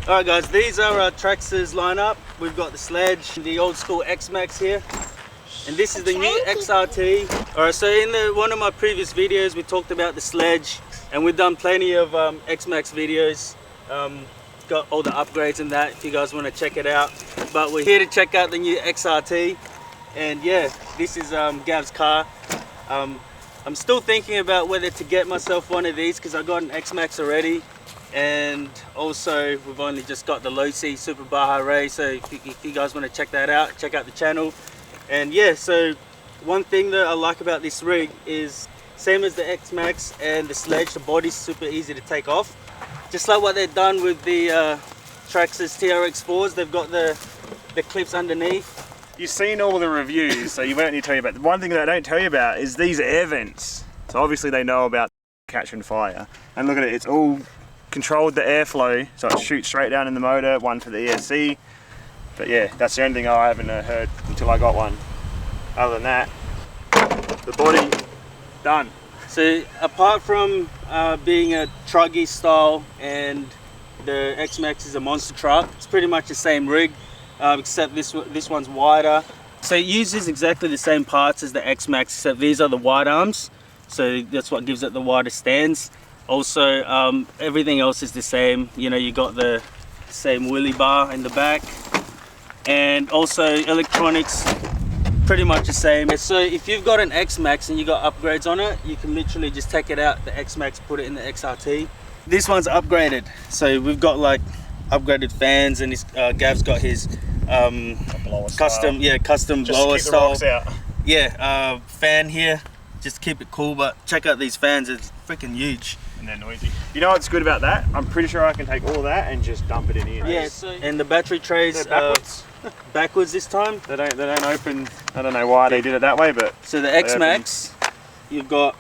Alright guys, these are our Traxxas lineup. We've got the sledge, the old school X-MAXX here. And this is the new XRT. Alright, so in one of my previous videos we talked about the sledge, and we've done plenty of X-MAXX videos. Got all the upgrades and that if you guys want to check it out. But we're here to check out the new XRT. And yeah, this is Gav's car. I'm still thinking about whether to get myself one of these because I got an X-MAXX already. And also we've only just got the low C Super Baja Ray, so if you guys want to check that out, check out the channel. And yeah, so one thing that I like about this rig is same as the X-MAXX and the sledge, the body's super easy to take off. Just like what they've done with the Traxxas TRX4s, they've got the clips underneath. You've seen all the reviews, so you won't need to tell you about. The one thing that I don't tell you about is these air vents. So obviously they know about catching fire. And look at it, it's all controlled the airflow, so it shoots straight down in the motor, one for the ESC. But yeah, that's the only thing I haven't heard until I got one. Other than that, the body, done. So apart from being a truggy style and the X-MAXX is a monster truck, it's pretty much the same rig, except this one's wider. So it uses exactly the same parts as the X-MAXX, except these are the wide arms. So that's what gives it the wider stands. Also, everything else is the same. You know, you got the same wheelie bar in the back, and also electronics pretty much the same. So if you've got an X-MAXX and you got upgrades on it, you can literally just take it out the X-MAXX, put it in the XRT. This one's upgraded, so we've got like upgraded fans, and his Gav's got his custom blower style. Yeah, fan here, just to keep it cool. But check out these fans, it's freaking huge. And they're noisy. You know what's good about that? I'm pretty sure I can take all of that and just dump it in here. Yeah, and the battery trays backwards this time. They don't open. I don't know why they did it that way, but so the X-MAXX, you've got,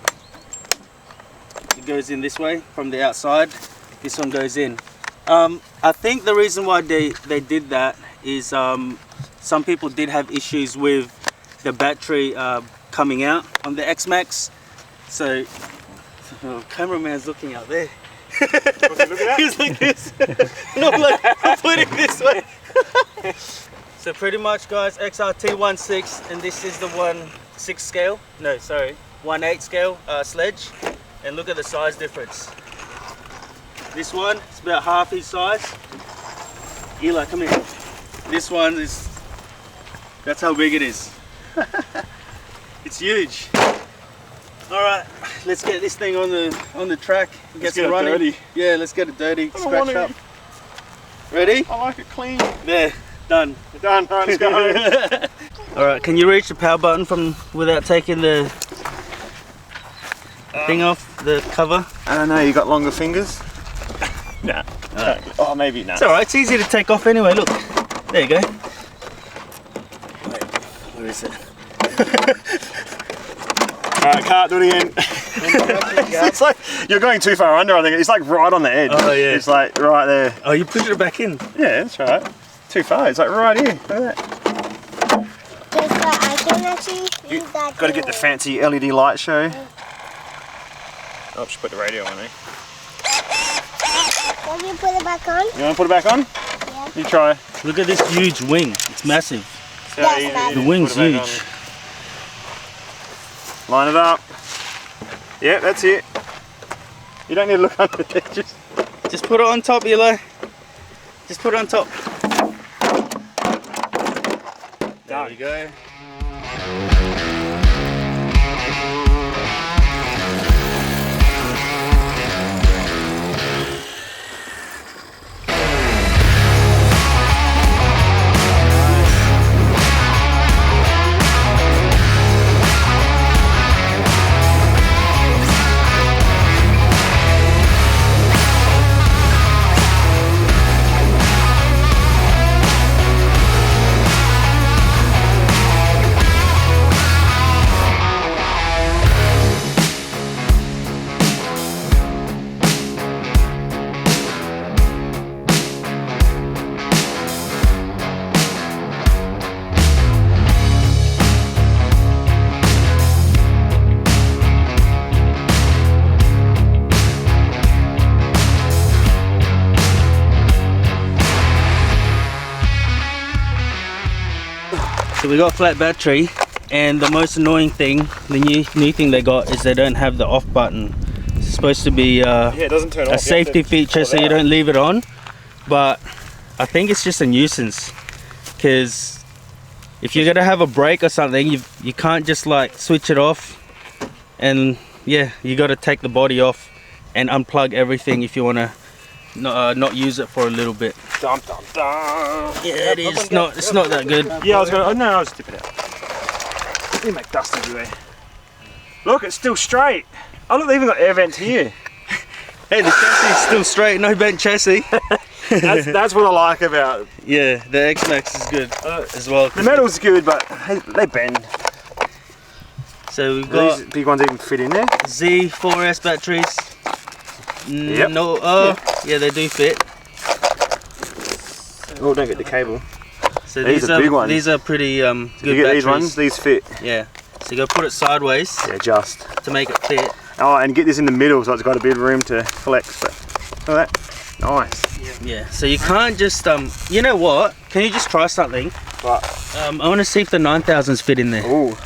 it goes in this way from the outside. This one goes in. I think the reason why they did that is some people did have issues with the battery coming out on the X-MAXX. So cameraman's looking out there. What's he looking at? He's like this. No, like I'm putting this way. So pretty much guys, XRT 1/6, and this is the 1/6 scale. No, sorry, 1/8 scale sledge. And look at the size difference. This one is about half his size. Eli, come here. This one is, that's how big it is. It's huge. All right, let's get this thing on the track. Let's get it dirty. Yeah, let's get it dirty. Scratch up. Ready? I like it clean. There, done. Done. All right, let's go. All right, can you reach the power button without taking the thing off, the cover? I don't know. You got longer fingers? Nah. Oh, maybe not. It's all right. It's easy to take off anyway. Look, there you go. Wait, where is it? Alright, can't do it again. It's like, you're going too far under, I think. It's like right on the edge. Oh yeah. It's like right there. Oh, you pushed it back in? Yeah, that's right. Too far. It's like right here. Look at that. I can actually use that. Got to get the fancy LED light show. Oh, just put the radio on, eh? Can you put it back on? You want to put it back on? Yeah. You try. Look at this huge wing. It's massive. Yes, the wing's huge. Line it up. Yeah, that's it. You don't need to look under there. Just put it on top, Eli. Just put it on top. There we go. So we got flat battery, and the most annoying thing, the new thing they got, is they don't have the off button. It's supposed to be it doesn't turn off. a safety feature, so you don't leave it on. But I think it's just a nuisance, because if you're gonna have a break or something, you can't just like switch it off, and yeah, you got to take the body off and unplug everything if you want to not use it for a little bit. Dum, dum, dum. Yeah, it is. It's not that good. Yeah, I was gonna. No, I'll just dip it out. You make dust everywhere. Look, it's still straight. Oh look, they even got air vents here. Hey, the chassis is still straight, no bent chassis. That's what I like about. Yeah, the X-MAXX is good as well. The metal's good, but they bend. So we've got these big ones even fit in there. Z4S batteries. Yep. No, yeah, they do fit. Oh, don't get the cable. So these are big ones. These are pretty good you get batteries. these ones, these fit. Yeah. So you got to put it sideways. Yeah, just to make it fit. Oh, and get this in the middle, so it's got a bit of room to flex. But look at that, nice. Yeah. So you can't just you know what? Can you just try something? What? I want to see if the 9000s fit in there. Ooh.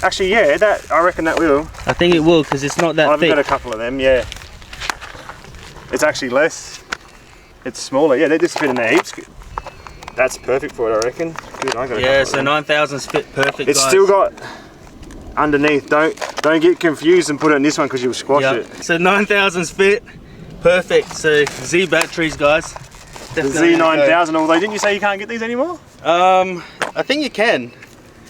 Actually, yeah, that I reckon that will. I think it will, because it's not that I've thick. got a couple of them. Yeah. It's actually less. It's smaller. Yeah, they just fit in there heaps. That's perfect for it, I reckon. Good. I got a Yeah. couple So of them. 9000s fit perfect. It's guys. still got underneath. Don't get confused and put it in this one because you'll squash it. So 9000s fit perfect. So Z batteries, guys. The Definitely Z9000. Although didn't you say you can't get these anymore? I think you can.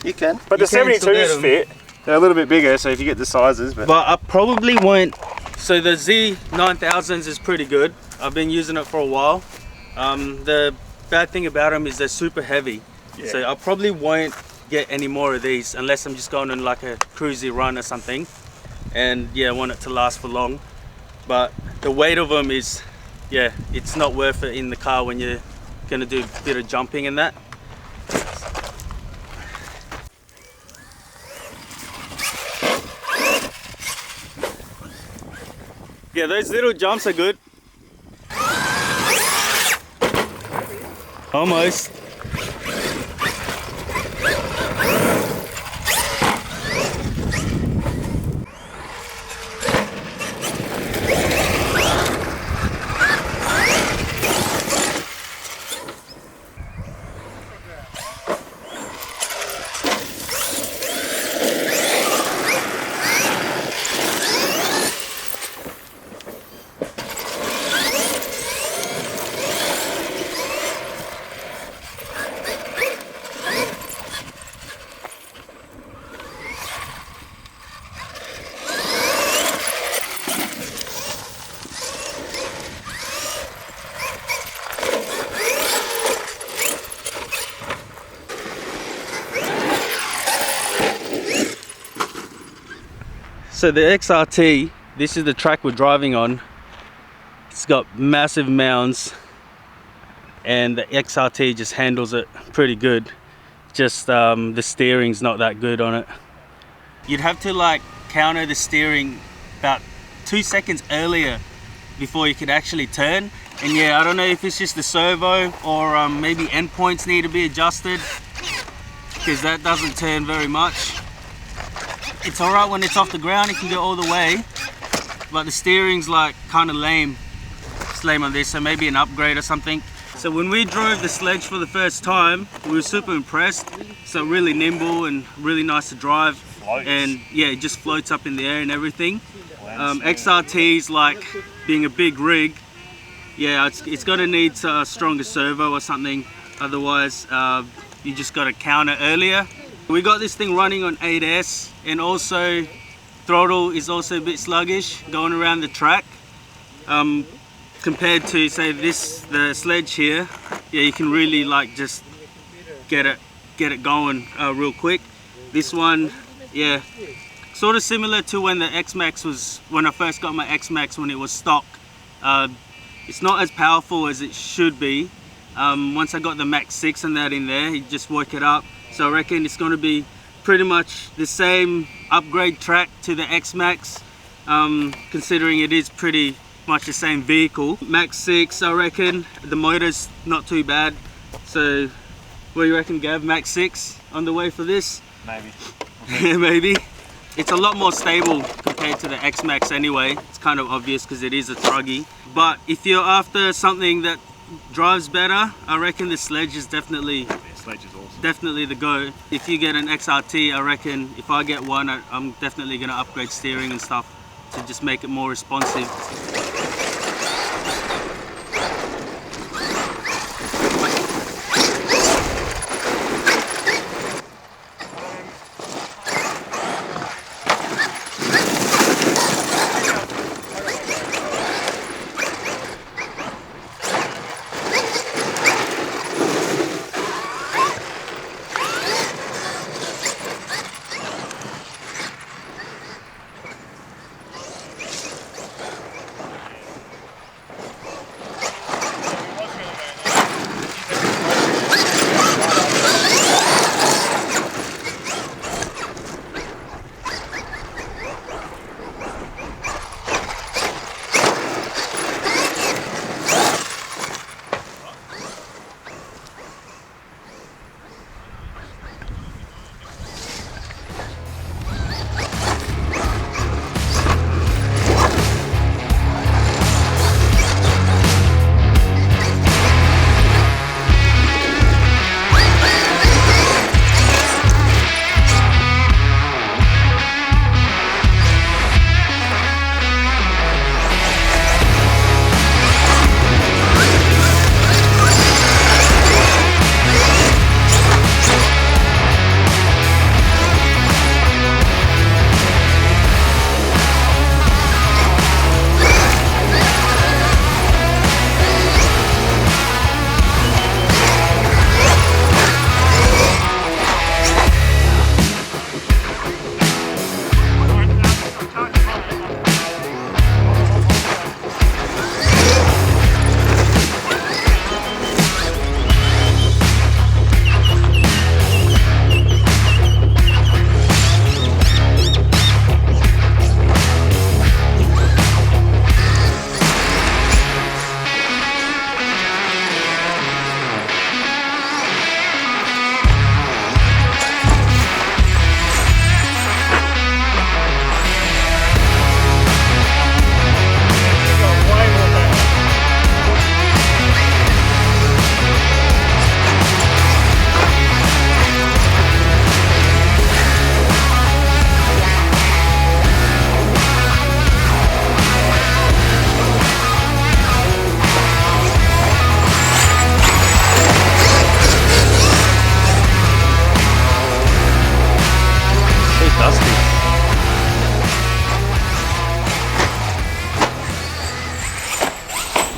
You can. But you the 72s fit. They're a little bit bigger, so if you get the sizes. But I probably won't. So the Z9000s is pretty good. I've been using it for a while. The bad thing about them is they're super heavy. Yeah. So I probably won't get any more of these unless I'm just going on like a cruisy run or something. And yeah, I want it to last for long. But the weight of them is, yeah, it's not worth it in the car when you're gonna do a bit of jumping and that. Yeah, those little jumps are good. Almost. So the XRT, this is the track we're driving on. It's got massive mounds, and the XRT just handles it pretty good. Just the steering's not that good on it. You'd have to like counter the steering about 2 seconds earlier before you could actually turn. And yeah, I don't know if it's just the servo or maybe endpoints need to be adjusted, because that doesn't turn very much. It's alright when it's off the ground, it can go all the way, but the steering's like kind of lame. It's lame on this, so maybe an upgrade or something. So when we drove the sledge for the first time, we were super impressed. So really nimble and really nice to drive. Floats. And yeah, it just floats up in the air and everything. XRT's like being a big rig. Yeah, it's got to need a stronger servo or something. Otherwise, you just got to counter earlier. We got this thing running on 8S, and also throttle is also a bit sluggish going around the track. Compared to say the sledge here, yeah, you can really like just get it going real quick. This one, yeah, sort of similar to when the X-MAXX was, when I first got my X-MAXX when it was stock. It's not as powerful as it should be. Once I got the Max 6 and that in there, it just woke it up. So I reckon it's going to be pretty much the same upgrade track to the X-MAXX, considering it is pretty much the same vehicle. Max 6, I reckon the motor's not too bad. So What do you reckon, Gav? Max 6 on the way for this? Maybe. Maybe. It's a lot more stable compared to the X-MAXX anyway. It's kind of obvious because it is a truggy. But if you're after something that drives better, I reckon the Sledge is definitely Sledge is awesome. definitely the go. If you get an XRT, I reckon if I get one, I'm definitely going to upgrade steering and stuff to just make it more responsive.